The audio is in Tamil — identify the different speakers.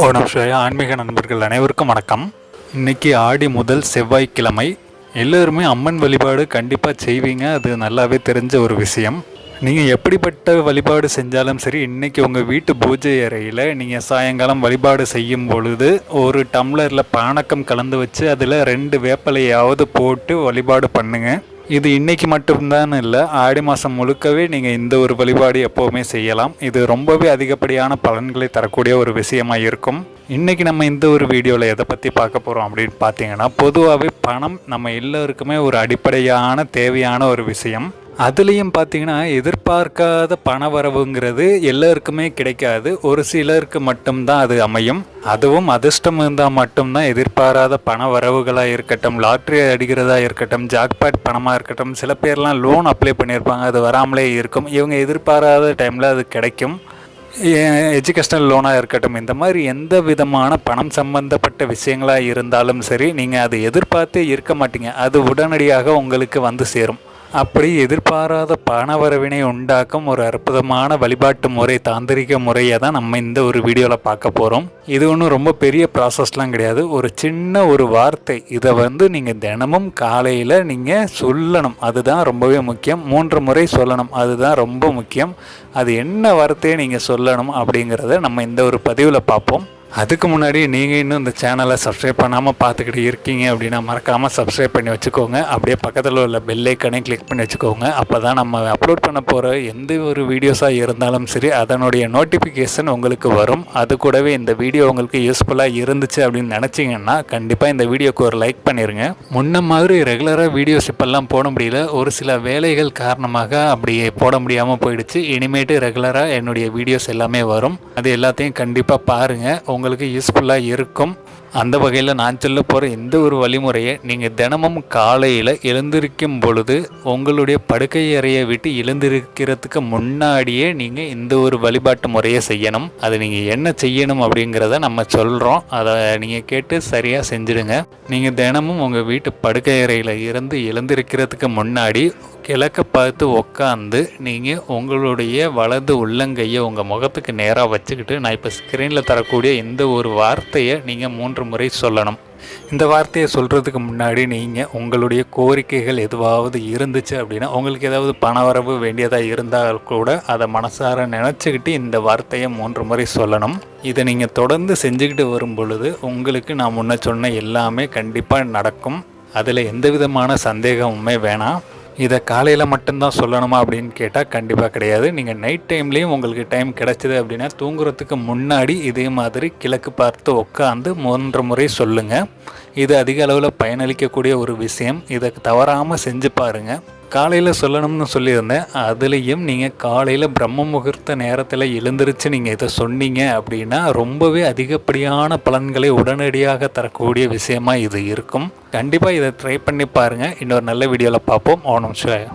Speaker 1: ஓணம் ஷோயா ஆன்மீக நண்பர்கள் அனைவருக்கும் வணக்கம். இன்றைக்கி ஆடி முதல் செவ்வாய்க்கிழமை. எல்லோருமே அம்மன் வழிபாடு கண்டிப்பாக செய்வீங்க. அது நல்லாவே தெரிஞ்ச ஒரு விஷயம். நீங்கள் எப்படிப்பட்ட வழிபாடு செஞ்சாலும் சரி, இன்றைக்கி உங்கள் வீட்டு பூஜை அறையில் நீங்கள் சாயங்காலம் வழிபாடு செய்யும் பொழுது ஒரு டம்ளரில் பானக்கம் கலந்து வச்சு அதில் 2 வேப்பலையாவது போட்டு வழிபாடு பண்ணுங்கள். இது இன்றைக்கி மட்டும்தான் இல்லை, ஆடி மாதம் முழுக்கவே நீங்கள் இந்த ஒரு வழிபாடு எப்போவுமே செய்யலாம். இது ரொம்பவே அதிகப்படியான பலன்களை தரக்கூடிய ஒரு விஷயமாக இருக்கும். இன்றைக்கி நம்ம இந்த ஒரு வீடியோவில் எதை பற்றி பார்க்க போகிறோம் அப்படின்னு பார்த்தீங்கன்னா, பொதுவாகவே பணம் நம்ம எல்லோருக்குமே ஒரு அடிப்படையான தேவையான ஒரு விஷயம். அதுலேயும் பார்த்திங்கன்னா, எதிர்பார்க்காத பண வரவுங்கிறது எல்லாருக்குமே கிடைக்காது. ஒரு சிலருக்கு மட்டும்தான் அது அமையும். அதுவும் அதிர்ஷ்டம் இருந்தால் மட்டும்தான் எதிர்பாராத பண வரவுகளாக இருக்கட்டும், லாட்ரி அடிக்கிறதா இருக்கட்டும், ஜாக்பாட் பணமாக இருக்கட்டும். சில பேர்லாம் லோன் அப்ளை பண்ணியிருப்பாங்க, அது வராமலே இருக்கும். இவங்க எதிர்பாராத டைமில் அது கிடைக்கும். எஜுகேஷ்னல் லோனாக இருக்கட்டும், இந்த மாதிரி எந்த விதமான பணம் சம்பந்தப்பட்ட விஷயங்களாக இருந்தாலும் சரி, நீங்கள் அதை எதிர்பார்த்தே இருக்க மாட்டீங்க. அது உடனடியாக உங்களுக்கு வந்து சேரும். அப்படி எதிர்பாராத பணவரவினை உண்டாக்கும் ஒரு அற்புதமான வழிபாட்டு முறை, தாந்திரிக முறையை தான் நம்ம இந்த ஒரு வீடியோவில் பார்க்க போகிறோம். இது ஒன்றும் ரொம்ப பெரிய ப்ராசஸ்லாம் கிடையாது. ஒரு சின்ன ஒரு வார்த்தை, இதை நீங்கள் தினமும் காலையில் நீங்கள் சொல்லணும். அதுதான் ரொம்பவே முக்கியம். 3 முறை சொல்லணும், அதுதான் ரொம்ப முக்கியம். அது என்ன வார்த்தையை நீங்கள் சொல்லணும் அப்படிங்கிறத நம்ம இந்த ஒரு பதிவில் பார்ப்போம். அதுக்கு முன்னாடி நீங்கள் இன்னும் இந்த சேனலை சப்ஸ்கிரைப் பண்ணாமல் பார்த்துக்கிட்டு இருக்கீங்க அப்படின்னா மறக்காமல் சப்ஸ்கிரைப் பண்ணி வச்சுக்கோங்க. அப்படியே பக்கத்தில் உள்ள பெல் ஐக்கனையும் கிளிக் பண்ணி வச்சுக்கோங்க. அப்போ தான் நம்ம அப்லோட் பண்ண போகிற எந்த ஒரு வீடியோஸாக இருந்தாலும் சரி, அதனுடைய நோட்டிஃபிகேஷன் உங்களுக்கு வரும். அது கூடவே இந்த வீடியோ உங்களுக்கு யூஸ்ஃபுல்லாக இருந்துச்சு அப்படின்னு நினச்சிங்கன்னா கண்டிப்பாக இந்த வீடியோக்கு ஒரு லைக் பண்ணிடுங்க. முன்ன மாதிரி ரெகுலராக வீடியோஸ் இப்போல்லாம் போட முடியல. ஒரு சில வேலைகள் காரணமாக அப்படியே போட முடியாமல் போயிடுச்சு. இனிமேட்டு ரெகுலராக என்னுடைய வீடியோஸ் எல்லாமே வரும். அது எல்லாத்தையும் கண்டிப்பாக பாருங்கள், உங்களுக்கு யூஸ்ஃபுல்லாக இருக்கும். அந்த வகையில் நான் சொல்ல போகிற இந்த ஒரு வழிமுறையை நீங்கள் தினமும் காலையில் எழுந்திருக்கும் பொழுது உங்களுடைய படுக்கை அறையை விட்டு எழுந்திருக்கிறதுக்கு முன்னாடியே நீங்கள் இந்த ஒரு வழிபாட்டு முறையை செய்யணும். அது நீங்கள் என்ன செய்யணும் அப்படிங்கிறத நம்ம சொல்கிறோம். அதை நீங்கள் கேட்டு சரியாக செஞ்சுடுங்க. நீங்கள் தினமும் உங்கள் வீட்டு படுக்கை அறையில் இருந்து எழுந்திருக்கிறதுக்கு முன்னாடி கிழக்க பார்த்து உக்காந்து நீங்கள் உங்களுடைய வலது உள்ளங்கையை உங்கள் முகத்துக்கு நேராக வச்சுக்கிட்டு, நான் இப்போ ஸ்க்ரீனில் தரக்கூடிய இந்த ஒரு வார்த்தையை நீங்கள் 3 முறை சொல்லணும். இந்த வார்த்தையை சொல்கிறதுக்கு முன்னாடி நீங்கள் உங்களுடைய கோரிக்கைகள் எதுவாவது இருந்துச்சு அப்படின்னா, உங்களுக்கு ஏதாவது பணவரவு வேண்டியதாக இருந்தால் கூட அதை மனசார நினச்சிக்கிட்டு இந்த வார்த்தையை 3 முறை சொல்லணும். இதை நீங்கள் தொடர்ந்து செஞ்சுக்கிட்டு வரும் பொழுது உங்களுக்கு நான் முன்ன சொன்ன எல்லாமே கண்டிப்பாக நடக்கும். அதில் எந்த விதமான சந்தேகமுமே வேணாம். இதை காலையில் மட்டும்தான் சொல்லணுமா அப்படின்னு கேட்டால் கண்டிப்பாக கிடையாது. நீங்கள் நைட் டைம்லேயும் உங்களுக்கு டைம் கிடச்சிது அப்படின்னா தூங்குறதுக்கு முன்னாடி இதே மாதிரி கிழக்கு பார்த்து உட்காந்து 3 முறை சொல்லுங்கள். இது அதிக அளவில் பயனளிக்கக்கூடிய ஒரு விஷயம். இதை தவறாமல் செஞ்சு பாருங்கள். காலையில் சொல்லணும்னு சொல்லியிருந்தேன். அதுலேயும் நீங்கள் காலையில் பிரம்ம முகூர்த்த நேரத்தில் எழுந்திரிச்சு நீங்கள் இதை சொன்னீங்க அப்படின்னா ரொம்பவே அதிகப்படியான பலன்களை உடனடியாக தரக்கூடிய விஷயமாக இது இருக்கும். கண்டிப்பாக இதை ட்ரை பண்ணி பாருங்கள். இன்னொரு நல்ல வீடியோவில் பார்ப்போம். ஓணம் ஷோயா.